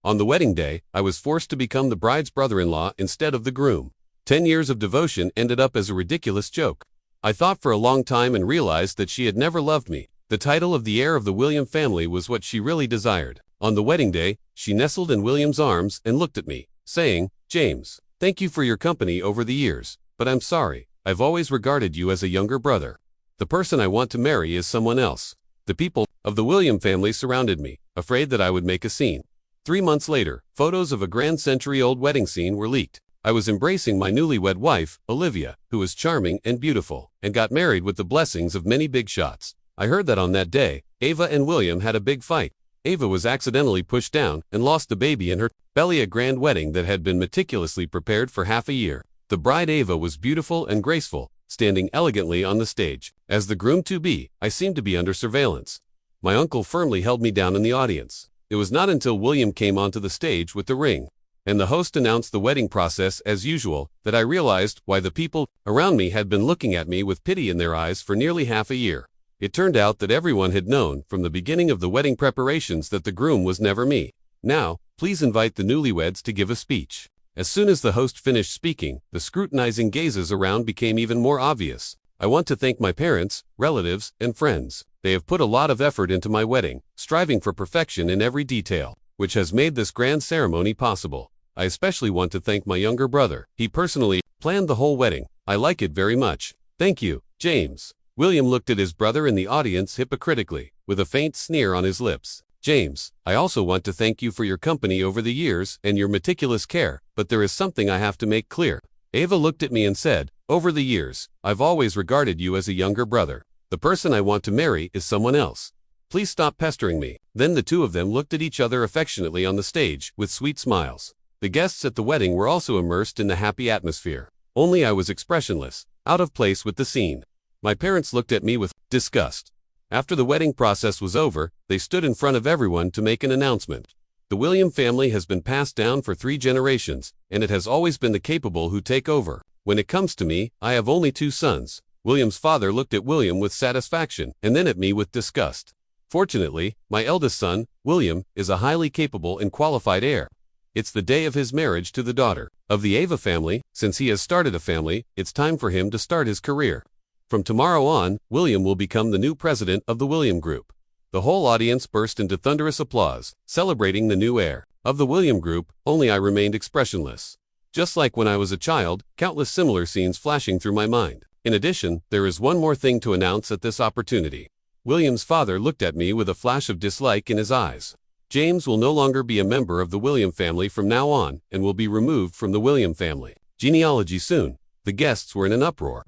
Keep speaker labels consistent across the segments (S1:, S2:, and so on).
S1: On the wedding day, I was forced to become the bride's brother-in-law instead of the groom. 10 years of devotion ended up as a ridiculous joke. I thought for a long time and realized that she had never loved me. The title of the heir of the William family was what she really desired. On the wedding day, she nestled in William's arms and looked at me, saying, "James, thank you for your company over the years, but I'm sorry, I've always regarded you as a younger brother. The person I want to marry is someone else." The people of the William family surrounded me, afraid that I would make a scene. 3 months later, photos of a grand century-old wedding scene were leaked. I was embracing my newlywed wife, Olivia, who was charming and beautiful, and got married with the blessings of many big shots. I heard that on that day, Ava and William had a big fight. Ava was accidentally pushed down and lost the baby in her belly. A grand wedding that had been meticulously prepared for half a year. The bride Ava was beautiful and graceful, standing elegantly on the stage. As the groom-to-be, I seemed to be under surveillance. My uncle firmly held me down in the audience. It was not until William came onto the stage with the ring, and the host announced the wedding process as usual, that I realized why the people around me had been looking at me with pity in their eyes for nearly half a year. It turned out that everyone had known from the beginning of the wedding preparations that the groom was never me. "Now, please invite the newlyweds to give a speech." As soon as the host finished speaking, the scrutinizing gazes around became even more obvious. I want to thank my parents, relatives, and friends. They have put a lot of effort into my wedding, striving for perfection in every detail, which has made this grand ceremony possible. I especially want to thank my younger brother. He personally planned the whole wedding. I like it very much. Thank you, James. William looked at his brother in the audience hypocritically, with a faint sneer on his lips. "James, I also want to thank you for your company over the years and your meticulous care, but there is something I have to make clear." Ava looked at me and said, "Over the years, I've always regarded you as a younger brother. The person I want to marry is someone else. Please stop pestering me." Then the two of them looked at each other affectionately on the stage, with sweet smiles. The guests at the wedding were also immersed in the happy atmosphere. Only I was expressionless, out of place with the scene. My parents looked at me with disgust. After the wedding process was over, they stood in front of everyone to make an announcement. "The William family has been passed down for 3 generations, and it has always been the capable who take over. When it comes to me, I have only 2 sons." William's father looked at William with satisfaction, and then at me with disgust. "Fortunately, my eldest son, William, is a highly capable and qualified heir. It's the day of his marriage to the daughter of the Ava family. Since he has started a family, it's time for him to start his career. From tomorrow on, William will become the new president of the William Group." The whole audience burst into thunderous applause, celebrating the new heir of the William Group. Only I remained expressionless. Just like when I was a child, countless similar scenes flashing through my mind. In addition, there is one more thing to announce at this opportunity. William's father looked at me with a flash of dislike in his eyes. "James will no longer be a member of the William family from now on, and will be removed from the William family genealogy soon." The guests were in an uproar.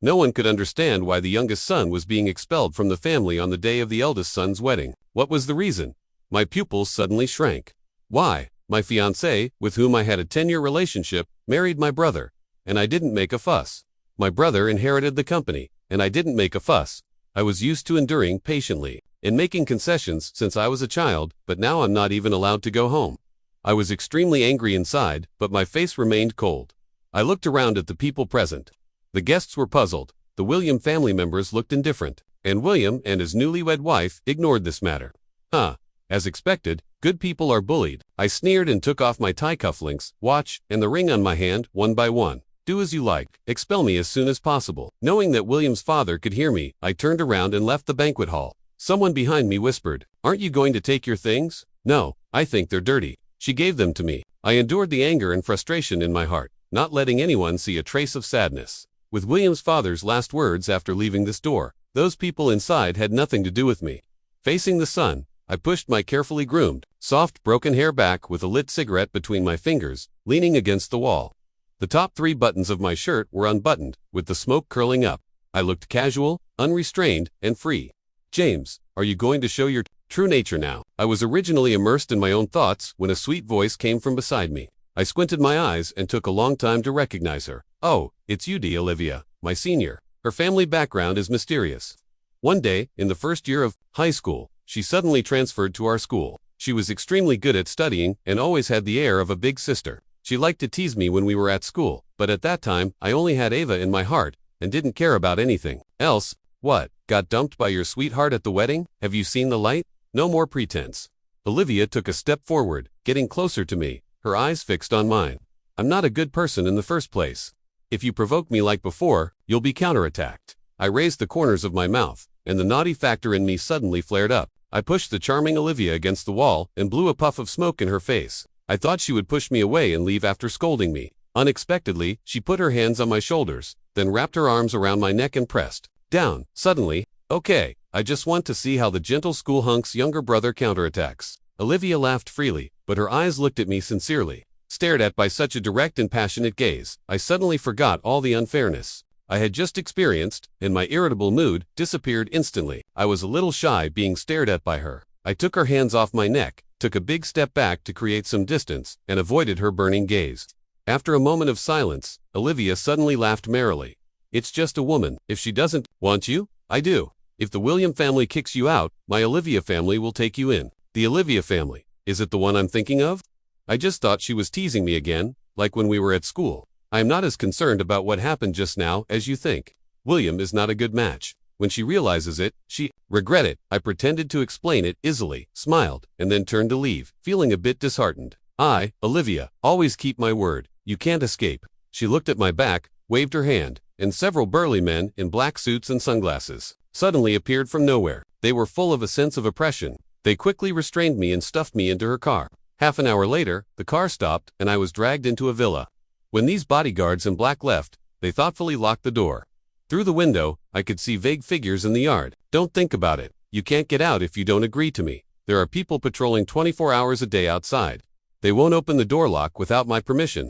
S1: No one could understand why the youngest son was being expelled from the family on the day of the eldest son's wedding. What was the reason? My pupils suddenly shrank. Why? My fiancée, with whom I had a 10-year relationship, married my brother, and I didn't make a fuss. My brother inherited the company, and I didn't make a fuss. I was used to enduring patiently and making concessions since I was a child, but now I'm not even allowed to go home. I was extremely angry inside, but my face remained cold. I looked around at the people present. The guests were puzzled, the William family members looked indifferent, and William and his newlywed wife ignored this matter. As expected, good people are bullied. I sneered and took off my tie cufflinks, watch, and the ring on my hand, one by one. "Do as you like, expel me as soon as possible." Knowing that William's father could hear me, I turned around and left the banquet hall. Someone behind me whispered, "Aren't you going to take your things?" "No, I think they're dirty." She gave them to me. I endured the anger and frustration in my heart, not letting anyone see a trace of sadness. With William's father's last words after leaving this door, those people inside had nothing to do with me. Facing the sun, I pushed my carefully groomed, soft broken hair back with a lit cigarette between my fingers, leaning against the wall. The top 3 buttons of my shirt were unbuttoned, with the smoke curling up. I looked casual, unrestrained, and free. "James, are you going to show your true nature now?" I was originally immersed in my own thoughts when a sweet voice came from beside me. I squinted my eyes and took a long time to recognize her. "Oh, it's you, Olivia, my senior." Her family background is mysterious. One day, in the first year of high school, she suddenly transferred to our school. She was extremely good at studying and always had the air of a big sister. She liked to tease me when we were at school, but at that time, I only had Ava in my heart and didn't care about anything else. "What, got dumped by your sweetheart at the wedding? Have you seen the light? No more pretense." Olivia took a step forward, getting closer to me, her eyes fixed on mine. I'm not a good person in the first place. If you provoke me like before, you'll be counterattacked. I raised the corners of my mouth, and the naughty factor in me suddenly flared up. I pushed the charming Olivia against the wall and blew a puff of smoke in her face. I thought she would push me away and leave after scolding me. Unexpectedly, she put her hands on my shoulders, then wrapped her arms around my neck and pressed down. Suddenly, okay, I just want to see how the gentle school hunk's younger brother counterattacks. Olivia laughed freely, but her eyes looked at me sincerely. Stared at by such a direct and passionate gaze, I suddenly forgot all the unfairness I had just experienced, and my irritable mood disappeared instantly. I was a little shy being stared at by her. I took her hands off my neck, took a big step back to create some distance, and avoided her burning gaze. After a moment of silence, Olivia suddenly laughed merrily. It's just a woman. If she doesn't want you, I do. If the William family kicks you out, my Olivia family will take you in. The Olivia family, is it the one I'm thinking of? I just thought she was teasing me again, like when we were at school. I am not as concerned about what happened just now as you think. William is not a good match. When she realizes it, she regret it. I pretended to explain it easily, smiled, and then turned to leave, feeling a bit disheartened. I, Olivia, always keep my word. You can't escape. She looked at my back, waved her hand, and several burly men in black suits and sunglasses suddenly appeared from nowhere. They were full of a sense of oppression. They quickly restrained me and stuffed me into her car. Half an hour later, the car stopped and I was dragged into a villa. When these bodyguards in black left, they thoughtfully locked the door. Through the window, I could see vague figures in the yard. Don't think about it. You can't get out if you don't agree to me. There are people patrolling 24 hours a day outside. They won't open the door lock without my permission.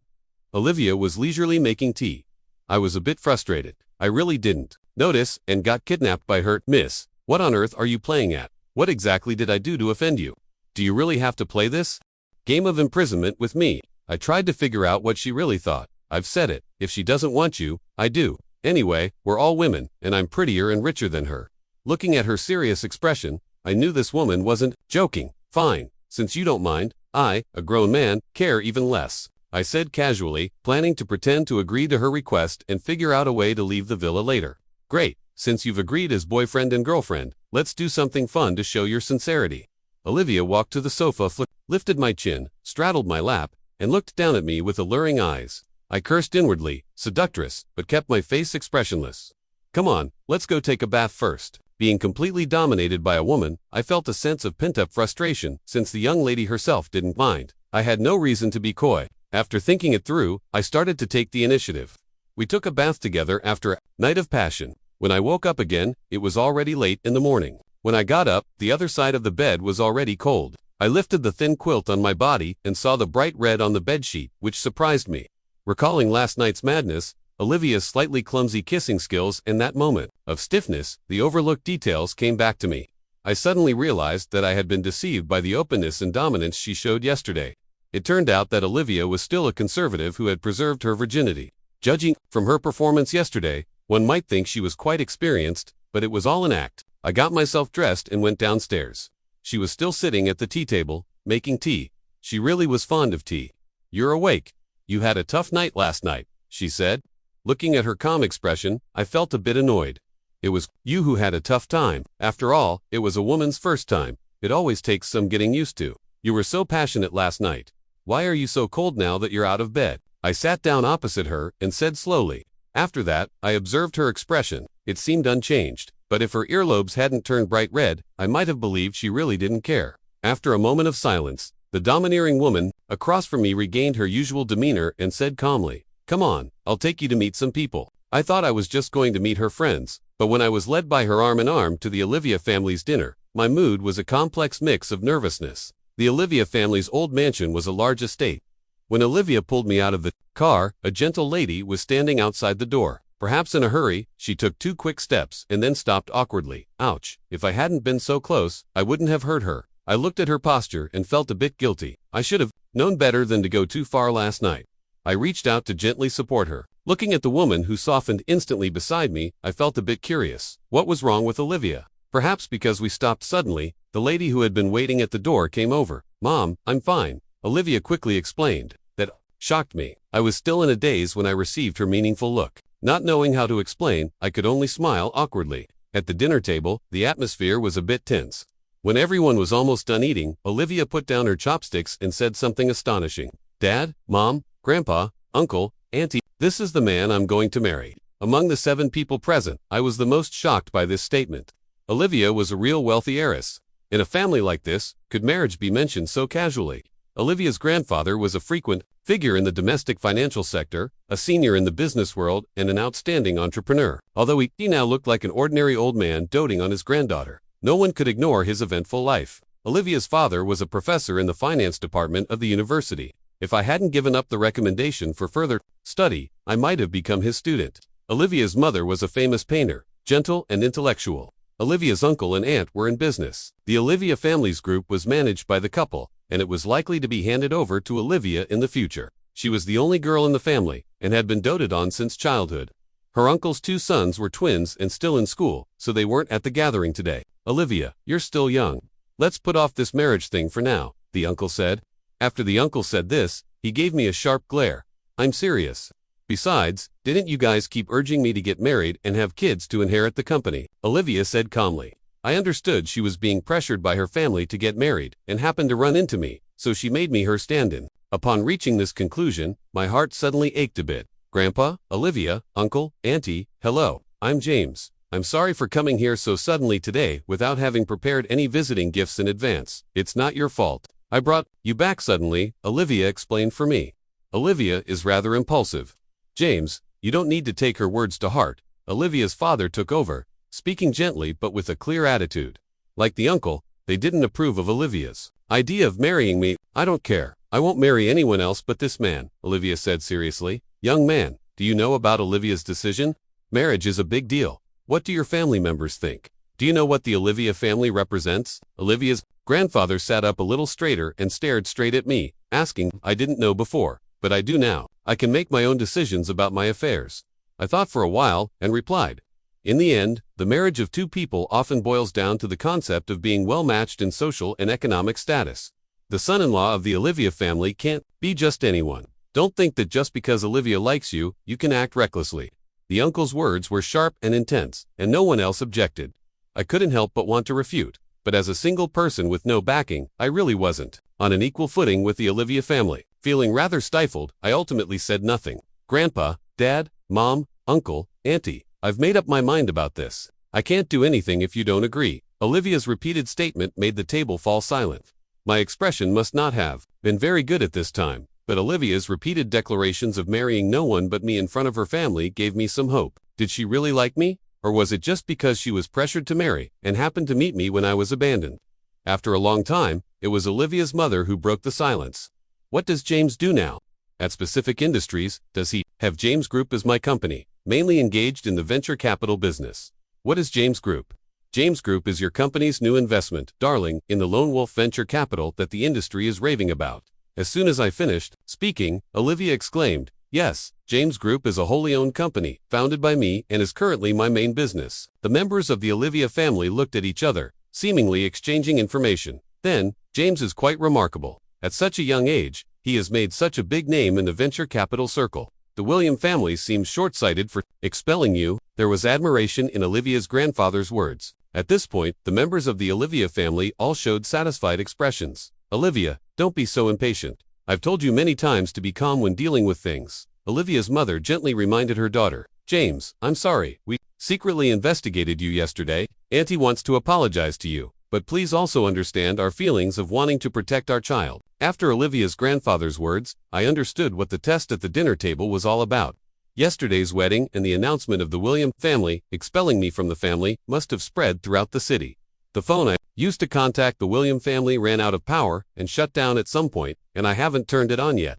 S1: Olivia was leisurely making tea. I was a bit frustrated. I really didn't notice and got kidnapped by her. Miss, what on earth are you playing at? What exactly did I do to offend you? Do you really have to play this game of imprisonment with me? I tried to figure out what she really thought. I've said it. If she doesn't want you, I do. Anyway, we're all women, and I'm prettier and richer than her. Looking at her serious expression, I knew this woman wasn't joking. Fine, since you don't mind, I, a grown man, care even less. I said casually, planning to pretend to agree to her request and figure out a way to leave the villa later. Great, since you've agreed as boyfriend and girlfriend, let's do something fun to show your sincerity. Olivia walked to the sofa, lifted my chin, straddled my lap, and looked down at me with alluring eyes. I cursed inwardly, seductress, but kept my face expressionless. Come on, let's go take a bath first. Being completely dominated by a woman, I felt a sense of pent-up frustration, since the young lady herself didn't mind. I had no reason to be coy. After thinking it through, I started to take the initiative. We took a bath together after a night of passion. When I woke up again, it was already late in the morning. When I got up, the other side of the bed was already cold. I lifted the thin quilt on my body and saw the bright red on the bedsheet, which surprised me. Recalling last night's madness, Olivia's slightly clumsy kissing skills, and that moment of stiffness, the overlooked details came back to me. I suddenly realized that I had been deceived by the openness and dominance she showed yesterday. It turned out that Olivia was still a conservative who had preserved her virginity. Judging from her performance yesterday, one might think she was quite experienced, but it was all an act. I got myself dressed and went downstairs. She was still sitting at the tea table, making tea. She really was fond of tea. You're awake. You had a tough night last night, she said. Looking at her calm expression, I felt a bit annoyed. It was you who had a tough time. After all, it was a woman's first time. It always takes some getting used to. You were so passionate last night. Why are you so cold now that you're out of bed? I sat down opposite her and said slowly. After that, I observed her expression. It seemed unchanged, but if her earlobes hadn't turned bright red, I might have believed she really didn't care. After a moment of silence, the domineering woman across from me regained her usual demeanor and said calmly, "Come on, I'll take you to meet some people." I thought I was just going to meet her friends, but when I was led by her arm in arm to the Olivia family's dinner, my mood was a complex mix of nervousness. The Olivia family's old mansion was a large estate. When Olivia pulled me out of the car, a gentle lady was standing outside the door. Perhaps in a hurry, she took 2 quick steps and then stopped awkwardly. Ouch, if I hadn't been so close, I wouldn't have hurt her. I looked at her posture and felt a bit guilty. I should have known better than to go too far last night. I reached out to gently support her. Looking at the woman who softened instantly beside me, I felt a bit curious. What was wrong with Olivia? Perhaps because we stopped suddenly, the lady who had been waiting at the door came over. "Mom, I'm fine," Olivia quickly explained. That shocked me. I was still in a daze when I received her meaningful look. Not knowing how to explain, I could only smile awkwardly. At the dinner table, the atmosphere was a bit tense. When everyone was almost done eating, Olivia put down her chopsticks and said something astonishing. Dad, Mom, Grandpa, Uncle, Auntie, this is the man I'm going to marry. Among the 7 people present, I was the most shocked by this statement. Olivia was a real wealthy heiress. In a family like this, could marriage be mentioned so casually? Olivia's grandfather was a frequent figure in the domestic financial sector, a senior in the business world, and an outstanding entrepreneur. Although he now looked like an ordinary old man doting on his granddaughter, no one could ignore his eventful life. Olivia's father was a professor in the finance department of the university. If I hadn't given up the recommendation for further study, I might have become his student. Olivia's mother was a famous painter, gentle and intellectual. Olivia's uncle and aunt were in business. The Olivia family's group was managed by the couple, and it was likely to be handed over to Olivia in the future. She was the only girl in the family, and had been doted on since childhood. Her uncle's 2 sons were twins and still in school, so they weren't at the gathering today. Olivia, you're still young. Let's put off this marriage thing for now, the uncle said. After the uncle said this, he gave me a sharp glare. I'm serious. Besides, didn't you guys keep urging me to get married and have kids to inherit the company? Olivia said calmly. I understood she was being pressured by her family to get married and happened to run into me, so she made me her stand-in. Upon reaching this conclusion, my heart suddenly ached a bit. Grandpa, Olivia, Uncle, Auntie, hello, I'm James. I'm sorry for coming here so suddenly today without having prepared any visiting gifts in advance. It's not your fault. I brought you back suddenly, Olivia explained for me. Olivia is rather impulsive. James, you don't need to take her words to heart. Olivia's father took over, speaking gently but with a clear attitude. Like the uncle, they didn't approve of Olivia's idea of marrying me. I don't care. I won't marry anyone else but this man, Olivia said seriously. Young man, do you know about Olivia's decision? Marriage is a big deal. What do your family members think? Do you know what the Olivia family represents? Olivia's grandfather sat up a little straighter and stared straight at me, asking, I didn't know before, but I do now. I can make my own decisions about my affairs. I thought for a while and replied. In the end, the marriage of 2 people often boils down to the concept of being well matched in social and economic status. The son-in-law of the Olivia family can't be just anyone. Don't think that just because Olivia likes you, you can act recklessly. The uncle's words were sharp and intense, and no one else objected. I couldn't help but want to refute, but as a single person with no backing, I really wasn't on an equal footing with the Olivia family. Feeling rather stifled, I ultimately said nothing. Grandpa, Dad, Mom, Uncle, Auntie, I've made up my mind about this. I can't do anything if you don't agree. Olivia's repeated statement made the table fall silent. My expression must not have been very good at this time, but Olivia's repeated declarations of marrying no one but me in front of her family gave me some hope. Did she really like me? Or was it just because she was pressured to marry and happened to meet me when I was abandoned? After a long time, it was Olivia's mother who broke the silence. What does James do now? At Specific Industries, does he have James Group as my company, mainly engaged in the venture capital business? What is James Group? James Group is your company's new investment, darling, in the lone wolf venture capital that the industry is raving about. As soon as I finished speaking, Olivia exclaimed, Yes, James Group is a wholly owned company, founded by me and is currently my main business. The members of the Olivia family looked at each other, seemingly exchanging information. Then, James is quite remarkable. At such a young age, he has made such a big name in the venture capital circle. The William family seems short-sighted for expelling you. There was admiration in Olivia's grandfather's words. At this point, the members of the Olivia family all showed satisfied expressions. Olivia, don't be so impatient. I've told you many times to be calm when dealing with things. Olivia's mother gently reminded her daughter. James, I'm sorry. We secretly investigated you yesterday. Auntie wants to apologize to you, but please also understand our feelings of wanting to protect our child. After Olivia's grandfather's words, I understood what the test at the dinner table was all about. Yesterday's wedding and the announcement of the William family expelling me from the family must have spread throughout the city. The phone I used to contact the William family ran out of power and shut down at some point, and I haven't turned it on yet.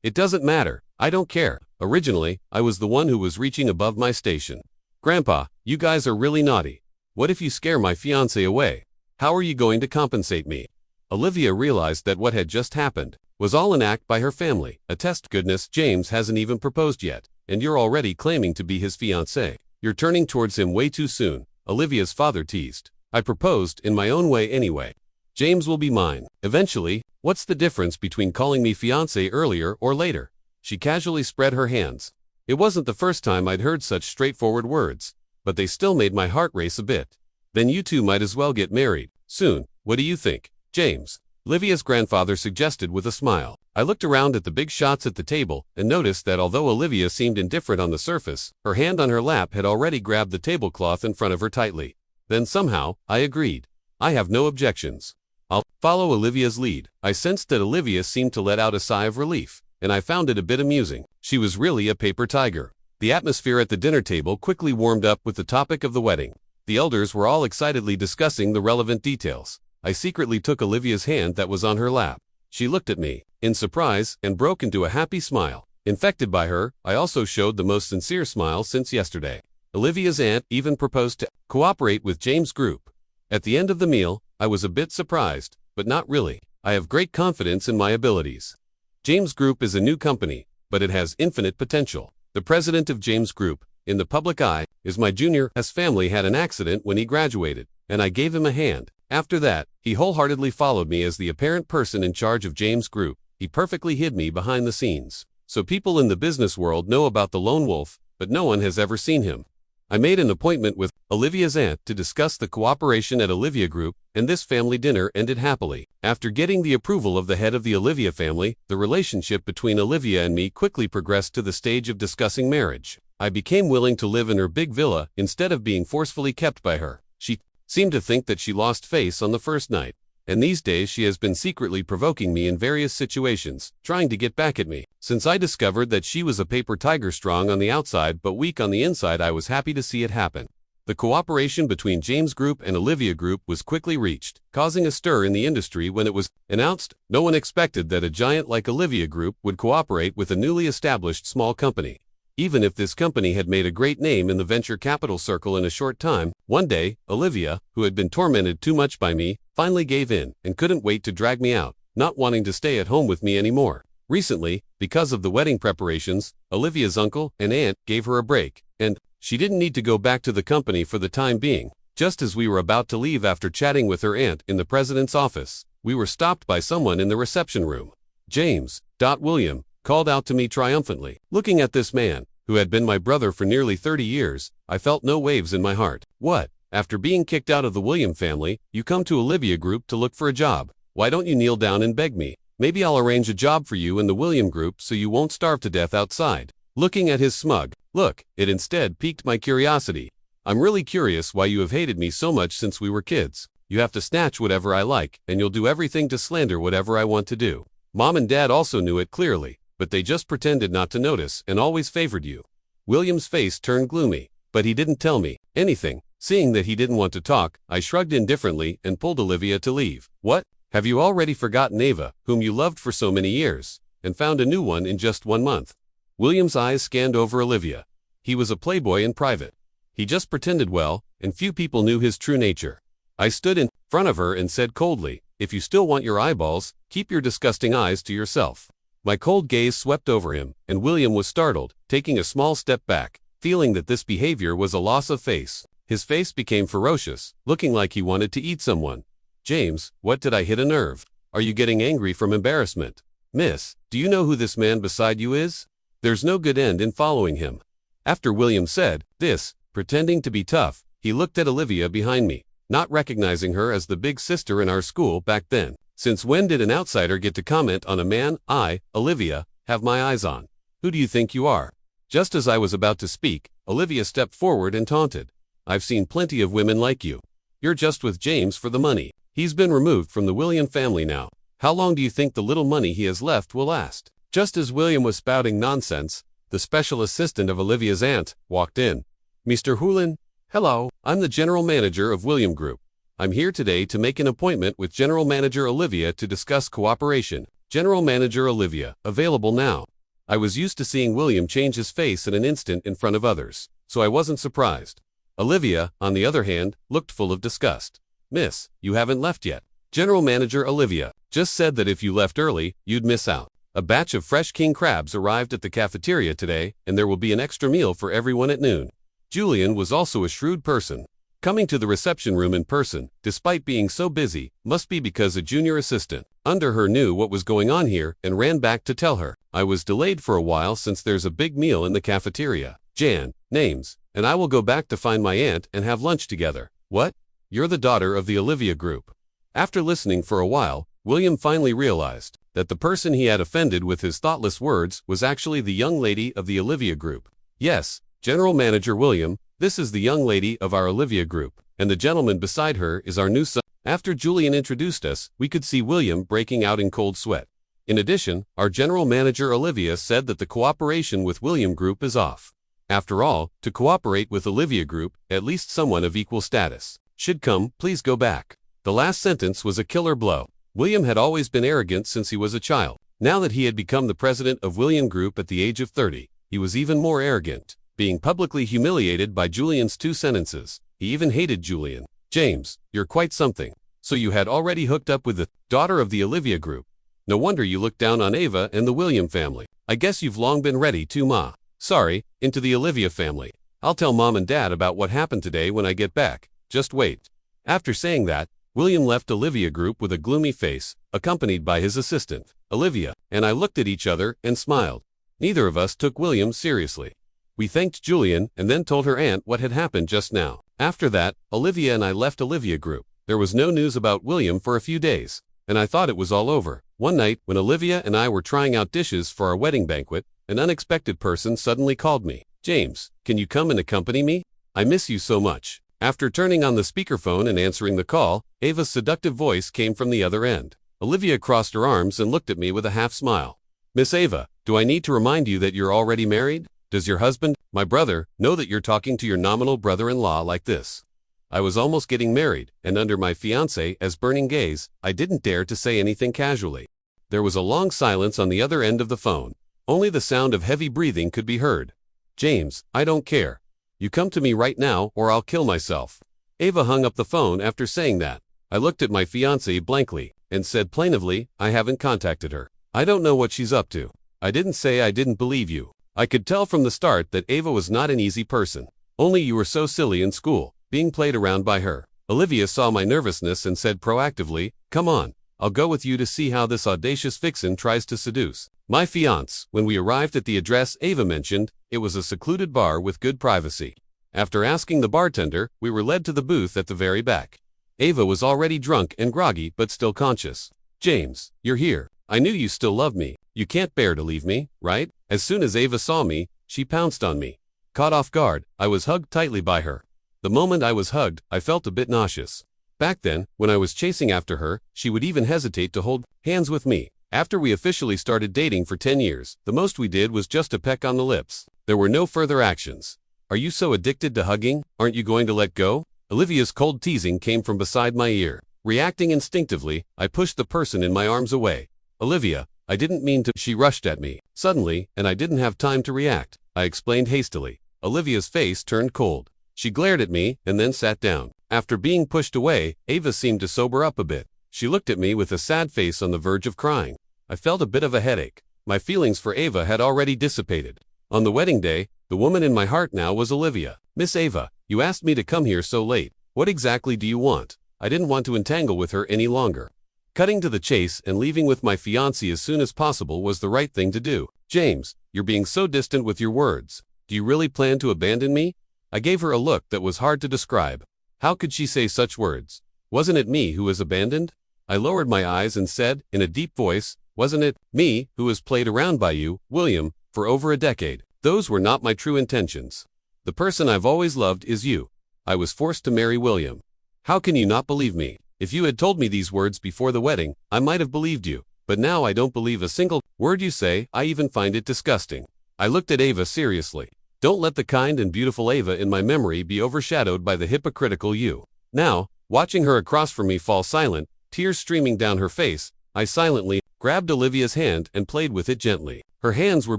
S1: It doesn't matter. I don't care. Originally, I was the one who was reaching above my station. Grandpa, you guys are really naughty. What if you scare my fiancé away? How are you going to compensate me? Olivia realized that what had just happened was all an act by her family. A test. Goodness, James hasn't even proposed yet, and you're already claiming to be his fiancé. You're turning towards him way too soon, Olivia's father teased. I proposed in my own way anyway. James will be mine. Eventually. What's the difference between calling me fiancé earlier or later? She casually spread her hands. It wasn't the first time I'd heard such straightforward words, but they still made my heart race a bit. Then you two might as well get married soon. What do you think, James? Olivia's grandfather suggested with a smile. I looked around at the big shots at the table and noticed that although Olivia seemed indifferent on the surface, her hand on her lap had already grabbed the tablecloth in front of her tightly. Then somehow, I agreed. I have no objections. I'll follow Olivia's lead. I sensed that Olivia seemed to let out a sigh of relief, and I found it a bit amusing. She was really a paper tiger. The atmosphere at the dinner table quickly warmed up with the topic of the wedding. The elders were all excitedly discussing the relevant details. I secretly took Olivia's hand that was on her lap. She looked at me, in surprise, and broke into a happy smile. Infected by her, I also showed the most sincere smile since yesterday. Olivia's aunt even proposed to cooperate with James' group. At the end of the meal, I was a bit surprised, but not really. I have great confidence in my abilities. James Group is a new company, but it has infinite potential. The president of James Group, in the public eye, is my junior. His family had an accident when he graduated, and I gave him a hand. After that, he wholeheartedly followed me as the apparent person in charge of James Group. He perfectly hid me behind the scenes. So people in the business world know about the lone wolf, but no one has ever seen him. I made an appointment with Olivia's aunt to discuss the cooperation at Olivia Group, and this family dinner ended happily. After getting the approval of the head of the Olivia family, the relationship between Olivia and me quickly progressed to the stage of discussing marriage. I became willing to live in her big villa instead of being forcefully kept by her. She seemed to think that she lost face on the first night, and these days she has been secretly provoking me in various situations, trying to get back at me. Since I discovered that she was a paper tiger, strong on the outside but weak on the inside, I was happy to see it happen. The cooperation between James Group and Olivia Group was quickly reached, causing a stir in the industry when it was announced. No one expected that a giant like Olivia Group would cooperate with a newly established small company. Even if this company had made a great name in the venture capital circle in a short time, one day, Olivia, who had been tormented too much by me, finally gave in and couldn't wait to drag me out, not wanting to stay at home with me anymore. Recently, because of the wedding preparations, Olivia's uncle and aunt gave her a break, and she didn't need to go back to the company for the time being. Just as we were about to leave after chatting with her aunt in the president's office, we were stopped by someone in the reception room. James. William called out to me triumphantly. Looking at this man, who had been my brother for nearly 30 years, I felt no waves in my heart. What? After being kicked out of the William family, you come to Olivia Group to look for a job. Why don't you kneel down and beg me? Maybe I'll arrange a job for you in the William Group so you won't starve to death outside. Looking at his smug look, it instead piqued my curiosity. I'm really curious why you have hated me so much since we were kids. You have to snatch whatever I like, and you'll do everything to slander whatever I want to do. Mom and Dad also knew it clearly, but they just pretended not to notice and always favored you. William's face turned gloomy, but he didn't tell me anything. Seeing that he didn't want to talk, I shrugged indifferently and pulled Olivia to leave. What? Have you already forgotten Ava, whom you loved for so many years, and found a new one in just 1 month? William's eyes scanned over Olivia. He was a playboy in private. He just pretended well, and few people knew his true nature. I stood in front of her and said coldly, "If you still want your eyeballs, keep your disgusting eyes to yourself." My cold gaze swept over him, and William was startled, taking a small step back, feeling that this behavior was a loss of face. His face became ferocious, looking like he wanted to eat someone. James, what did I hit a nerve? Are you getting angry from embarrassment? Miss, do you know who this man beside you is? There's no good end in following him. After William said this, pretending to be tough, he looked at Olivia behind me, not recognizing her as the big sister in our school back then. Since when did an outsider get to comment on a man I, Olivia, have my eyes on? Who do you think you are? Just as I was about to speak, Olivia stepped forward and taunted. I've seen plenty of women like you. You're just with James for the money. He's been removed from the William family now. How long do you think the little money he has left will last? Just as William was spouting nonsense, the special assistant of Olivia's aunt walked in. Mr. Hulin, hello, I'm the general manager of William Group. I'm here today to make an appointment with General Manager Olivia to discuss cooperation. General Manager Olivia, available now. I was used to seeing William change his face in an instant in front of others, so I wasn't surprised. Olivia, on the other hand, looked full of disgust. Miss, you haven't left yet. General Manager Olivia just said that if you left early, you'd miss out. A batch of fresh king crabs arrived at the cafeteria today, and there will be an extra meal for everyone at noon. Julian was also a shrewd person. Coming to the reception room in person, despite being so busy, must be because a junior assistant under her knew what was going on here and ran back to tell her. I was delayed for a while since there's a big meal in the cafeteria. Jan, names, and I will go back to find my aunt and have lunch together. What? You're the daughter of the Olivia Group. After listening for a while, William finally realized that the person he had offended with his thoughtless words was actually the young lady of the Olivia Group. Yes, General Manager William, this is the young lady of our Olivia Group, and the gentleman beside her is our new son. After Julian introduced us, we could see William breaking out in cold sweat. In addition, our General Manager Olivia said that the cooperation with William Group is off. After all, to cooperate with Olivia Group, at least someone of equal status should come. Please go back. The last sentence was a killer blow. William had always been arrogant since he was a child. Now that he had become the president of William Group at the age of 30, he was even more arrogant, being publicly humiliated by Julian's 2 sentences. He even hated Julian. James, you're quite something. So you had already hooked up with the daughter of the Olivia Group. No wonder you looked down on Ava and the William family. I guess you've long been ready to Sorry, into the Olivia family. I'll tell Mom and Dad about what happened today when I get back. Just wait. After saying that, William left Olivia Group with a gloomy face, accompanied by his assistant, Olivia, and I looked at each other and smiled. Neither of us took William seriously. We thanked Julian and then told her aunt what had happened just now. After that, Olivia and I left Olivia Group. There was no news about William for a few days, and I thought it was all over. One night, when Olivia and I were trying out dishes for our wedding banquet, an unexpected person suddenly called me. James, can you come and accompany me? I miss you so much. After turning on the speakerphone and answering the call, Ava's seductive voice came from the other end. Olivia crossed her arms and looked at me with a half smile. Miss Ava, do I need to remind you that you're already married? Does your husband, my brother, know that you're talking to your nominal brother-in-law like this? I was almost getting married, and under my fiancé as burning gaze, I didn't dare to say anything casually. There was a long silence on the other end of the phone. Only the sound of heavy breathing could be heard. James, I don't care. You come to me right now or I'll kill myself. Ava hung up the phone after saying that. I looked at my fiancé blankly and said plaintively, I haven't contacted her. I don't know what she's up to. I didn't say I didn't believe you. I could tell from the start that Ava was not an easy person. Only you were so silly in school, being played around by her. Olivia saw my nervousness and said proactively, come on, I'll go with you to see how this audacious vixen tries to seduce my fiancé. When we arrived at the address Ava mentioned, it was a secluded bar with good privacy. After asking the bartender, we were led to the booth at the very back. Ava was already drunk and groggy but still conscious. James, you're here. I knew you still loved me. You can't bear to leave me, right? As soon as Ava saw me, she pounced on me. Caught off guard, I was hugged tightly by her. The moment I was hugged, I felt a bit nauseous. Back then, when I was chasing after her, she would even hesitate to hold hands with me. After we officially started dating for 10 years, the most we did was just a peck on the lips. There were no further actions. Are you so addicted to hugging? Aren't you going to let go? Olivia's cold teasing came from beside my ear. Reacting instinctively, I pushed the person in my arms away. Olivia, I didn't mean to. She rushed at me suddenly, and I didn't have time to react. I explained hastily. Olivia's face turned cold. She glared at me and then sat down. After being pushed away, Ava seemed to sober up a bit. She looked at me with a sad face on the verge of crying. I felt a bit of a headache. My feelings for Ava had already dissipated. On the wedding day, the woman in my heart now was Olivia. Miss Ava, you asked me to come here so late. What exactly do you want? I didn't want to entangle with her any longer. Cutting to the chase and leaving with my fiancé as soon as possible was the right thing to do. James, you're being so distant with your words. Do you really plan to abandon me? I gave her a look that was hard to describe. How could she say such words? Wasn't it me who was abandoned? I lowered my eyes and said, in a deep voice, wasn't it me who was played around by you, William, for over a decade? Those were not my true intentions. The person I've always loved is you. I was forced to marry William. How can you not believe me? If you had told me these words before the wedding, I might have believed you. But now I don't believe a single word you say. I even find it disgusting. I looked at Ava seriously. Don't let the kind and beautiful Ava in my memory be overshadowed by the hypocritical you. Now, watching her across from me fall silent, tears streaming down her face, I silently grabbed Olivia's hand and played with it gently. Her hands were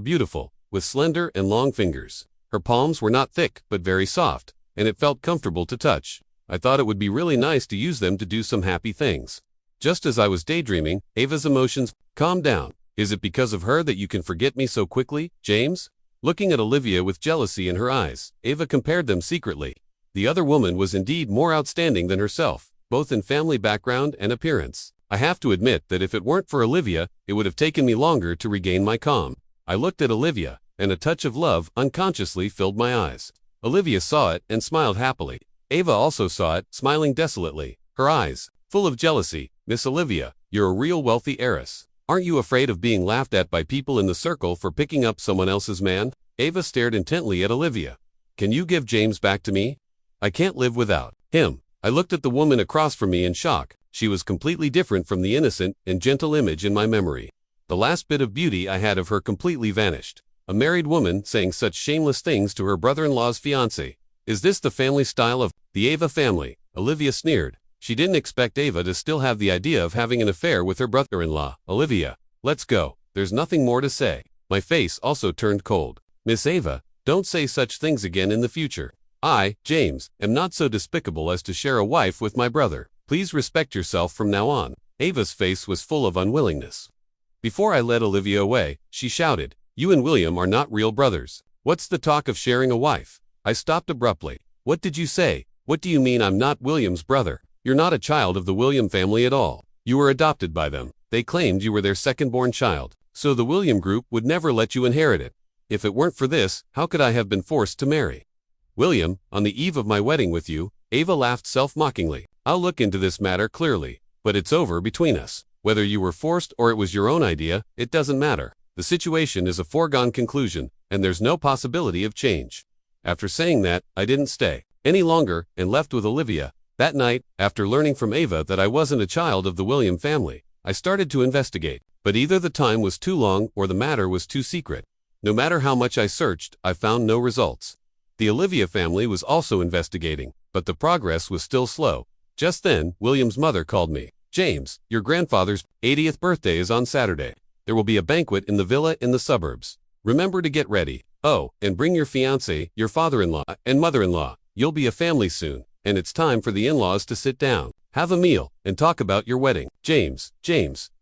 S1: beautiful, with slender and long fingers. Her palms were not thick but very soft, and it felt comfortable to touch. I thought it would be really nice to use them to do some happy things. Just as I was daydreaming, Ava's emotions calmed down. Is it because of her that you can forget me so quickly, James? Looking at Olivia with jealousy in her eyes, Ava compared them secretly. The other woman was indeed more outstanding than herself, both in family background and appearance. I have to admit that if it weren't for Olivia, it would have taken me longer to regain my calm. I looked at Olivia, and a touch of love unconsciously filled my eyes. Olivia saw it and smiled happily. Ava also saw it, smiling desolately. Her eyes full of jealousy. Miss Olivia, you're a real wealthy heiress. Aren't you afraid of being laughed at by people in the circle for picking up someone else's man? Ava stared intently at Olivia. Can you give James back to me? I can't live without him. I looked at the woman across from me in shock. She was completely different from the innocent and gentle image in my memory. The last bit of beauty I had of her completely vanished. A married woman saying such shameless things to her brother-in-law's fiancé. Is this the family style of the Ava family? Olivia sneered. She didn't expect Ava to still have the idea of having an affair with her brother-in-law. Olivia, let's go. There's nothing more to say. My face also turned cold. Miss Ava, don't say such things again in the future. I, James, am not so despicable as to share a wife with my brother. Please respect yourself from now on. Ava's face was full of unwillingness. Before I led Olivia away, she shouted, you and William are not real brothers. What's the talk of sharing a wife? I stopped abruptly. What did you say? What do you mean I'm not William's brother? You're not a child of the William family at all. You were adopted by them. They claimed you were their second-born child, so the William group would never let you inherit it. If it weren't for this, how could I have been forced to marry William on the eve of my wedding with you? Ava laughed self-mockingly. I'll look into this matter clearly, but it's over between us. Whether you were forced or it was your own idea, it doesn't matter. The situation is a foregone conclusion, and there's no possibility of change. After saying that, I didn't stay any longer and left with Olivia. That night, after learning from Ava that I wasn't a child of the William family, I started to investigate, but either the time was too long or the matter was too secret. No matter how much I searched, I found no results. The Olivia family was also investigating, but the progress was still slow. Just then, William's mother called me. James, your grandfather's 80th birthday is on Saturday. There will be a banquet in the villa in the suburbs. Remember to get ready. Oh, and bring your fiancé, your father-in-law, and mother-in-law. You'll be a family soon, and it's time for the in-laws to sit down, have a meal, and talk about your wedding. James,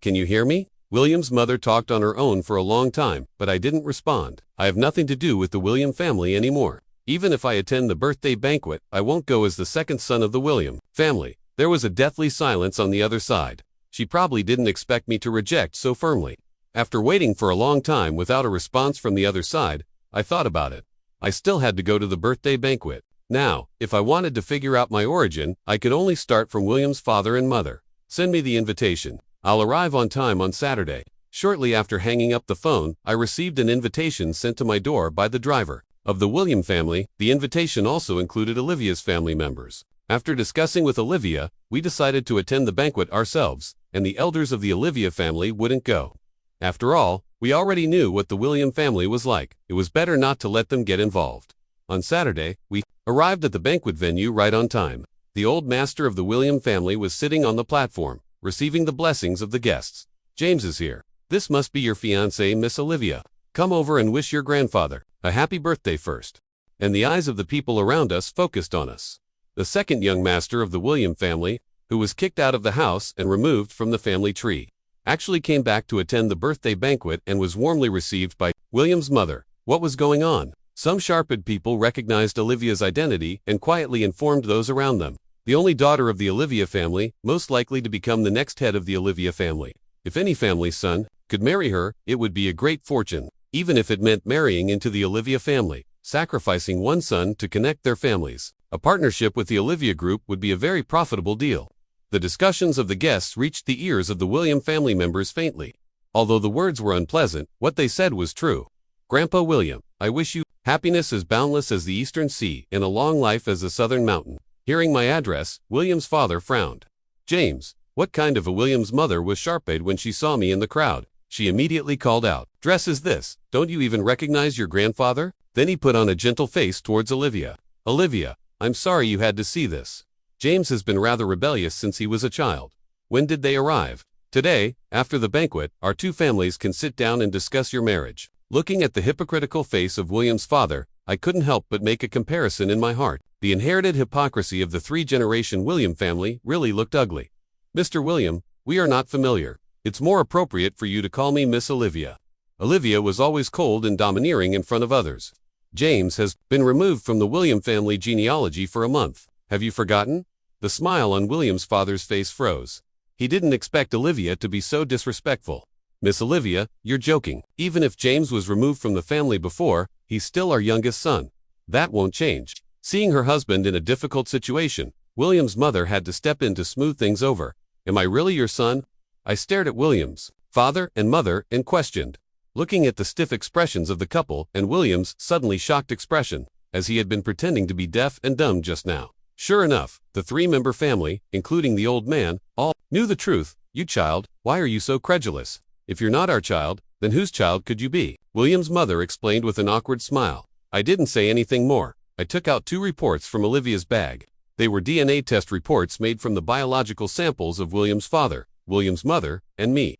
S1: can you hear me? William's mother talked on her own for a long time, but I didn't respond. I have nothing to do with the William family anymore. Even if I attend the birthday banquet, I won't go as the second son of the William family. There was a deathly silence on the other side. She probably didn't expect me to reject so firmly. After waiting for a long time without a response from the other side, I thought about it. I still had to go to the birthday banquet. Now, if I wanted to figure out my origin, I could only start from William's father and mother. Send me the invitation. I'll arrive on time on Saturday. Shortly after hanging up the phone, I received an invitation sent to my door by the driver of the William family. The invitation also included Olivia's family members. After discussing with Olivia, we decided to attend the banquet ourselves, and the elders of the Olivia family wouldn't go. After all, we already knew what the William family was like. It was better not to let them get involved. On Saturday, we arrived at the banquet venue right on time. The old master of the William family was sitting on the platform, receiving the blessings of the guests. James is here. This must be your fiancée, Miss Olivia. Come over and wish your grandfather a happy birthday first. And the eyes of the people around us focused on us. The second young master of the William family, who was kicked out of the house and removed from the family tree, actually came back to attend the birthday banquet and was warmly received by William's mother. What was going on? Some sharp-eyed people recognized Olivia's identity and quietly informed those around them. The only daughter of the Olivia family, most likely to become the next head of the Olivia family. If any family's son could marry her, it would be a great fortune, even if it meant marrying into the Olivia family, sacrificing one son to connect their families. A partnership with the Olivia group would be a very profitable deal. The discussions of the guests reached the ears of the William family members faintly. Although the words were unpleasant, what they said was true. Grandpa William, I wish you happiness as boundless as the eastern sea and a long life as the southern mountain. Hearing my address, William's father frowned. James, what kind of a William's mother was sharp-eyed when she saw me in the crowd? She immediately called out, "Dress is this? Don't you even recognize your grandfather?" Then he put on a gentle face towards Olivia. Olivia, I'm sorry you had to see this. James has been rather rebellious since he was a child. When did they arrive? Today, after the banquet, our two families can sit down and discuss your marriage. Looking at the hypocritical face of William's father, I couldn't help but make a comparison in my heart. The inherited hypocrisy of the three-generation William family really looked ugly. Mr. William, we are not familiar. It's more appropriate for you to call me Miss Olivia. Olivia was always cold and domineering in front of others. James has been removed from the William family genealogy for a month. Have you forgotten? The smile on William's father's face froze. He didn't expect Olivia to be so disrespectful. Miss Olivia, you're joking. Even if James was removed from the family before, he's still our youngest son. That won't change. Seeing her husband in a difficult situation, William's mother had to step in to smooth things over. Am I really your son? I stared at William's father and mother and questioned, looking at the stiff expressions of the couple and William's suddenly shocked expression, as he had been pretending to be deaf and dumb just now. Sure enough, the three-member family, including the old man, all knew the truth. You child, why are you so credulous? If you're not our child, then whose child could you be? William's mother explained with an awkward smile. I didn't say anything more. I took out 2 reports from Olivia's bag. They were DNA test reports made from the biological samples of William's father, William's mother, and me.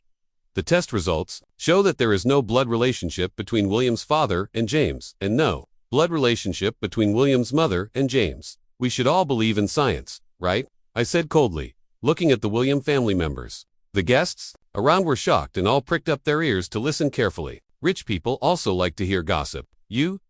S1: The test results show that there is no blood relationship between William's father and James, and no blood relationship between William's mother and James. We should all believe in science, right? I said coldly, looking at the William family members. The guests around were shocked and all pricked up their ears to listen carefully. Rich people also like to hear gossip. You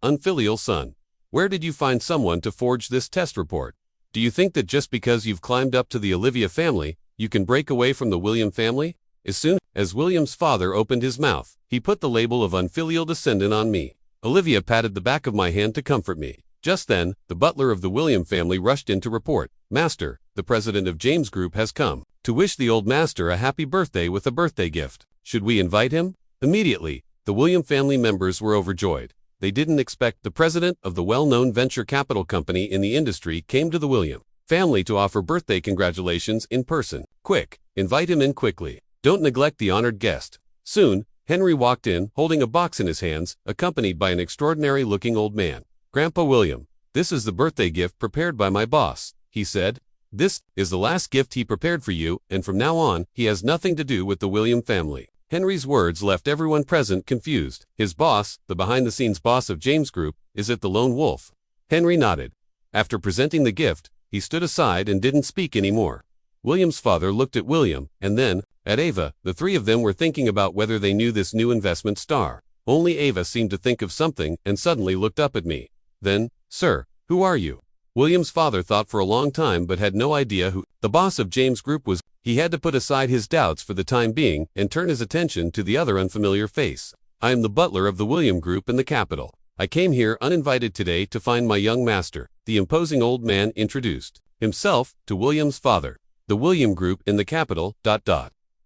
S1: unfilial son. Where did you find someone to forge this test report? Do you think that just because you've climbed up to the Olivia family, you can break away from the William family? As soon as William's father opened his mouth, he put the label of unfilial descendant on me. Olivia patted the back of my hand to comfort me. Just then, the butler of the William family rushed in to report, Master, the president of James Group has come to wish the old master a happy birthday with a birthday gift. Should we invite him? Immediately, the William family members were overjoyed. They didn't expect the president of the well-known venture capital company in the industry came to the William family to offer birthday congratulations in person. Quick, invite him in quickly. Don't neglect the honored guest. Soon, Henry walked in, holding a box in his hands, accompanied by an extraordinary-looking old man. Grandpa William, this is the birthday gift prepared by my boss, he said. This is the last gift he prepared for you, and from now on, he has nothing to do with the William family. Henry's words left everyone present confused. His boss, the behind-the-scenes boss of James Group, is it the lone wolf? Henry nodded. After presenting the gift, he stood aside and didn't speak anymore. William's father looked at William, and then, at Ava. The 3 of them were thinking about whether they knew this new investment star. Only Ava seemed to think of something and suddenly looked up at me. Then, Sir, who are you? William's father thought for a long time but had no idea who the boss of James Group was. He had to put aside his doubts for the time being and turn his attention to the other unfamiliar face. I am the butler of the William Group in the capital. I came here uninvited today to find my young master. The imposing old man introduced himself to William's father. The William Group in the capital, ...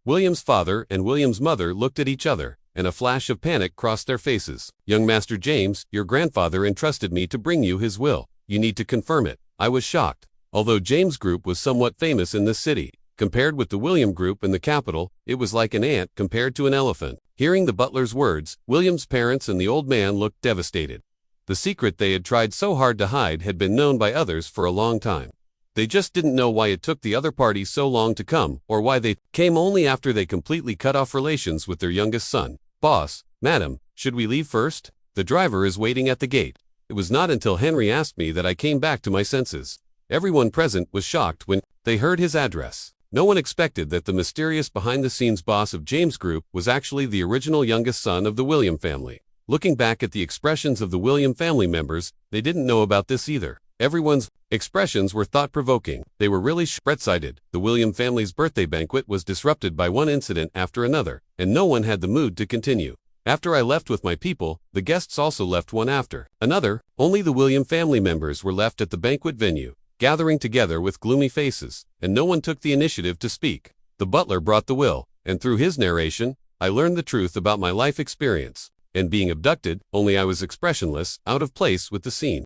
S1: William's father and William's mother looked at each other, and a flash of panic crossed their faces. Young Master James, your grandfather entrusted me to bring you his will. You need to confirm it. I was shocked. Although James Group was somewhat famous in this city, compared with the William Group in the capital, it was like an ant compared to an elephant. Hearing the butler's words, William's parents and the old man looked devastated. The secret they had tried so hard to hide had been known by others for a long time. They just didn't know why it took the other party so long to come, or why they came only after they completely cut off relations with their youngest son. Boss, madam, should we leave first? The driver is waiting at the gate. It was not until Henry asked me that I came back to my senses. Everyone present was shocked when they heard his address. No one expected that the mysterious behind-the-scenes boss of James Group was actually the original youngest son of the William family. Looking back at the expressions of the William family members, they didn't know about this either. Everyone's expressions were thought-provoking. They were really short-sighted. The William family's birthday banquet was disrupted by one incident after another, and no one had the mood to continue. After I left with my people, the guests also left one after another. Only the William family members were left at the banquet venue, gathering together with gloomy faces, and no one took the initiative to speak. The butler brought the will, and through his narration, I learned the truth about my life experience. And being abducted, only I was expressionless, out of place with the scene.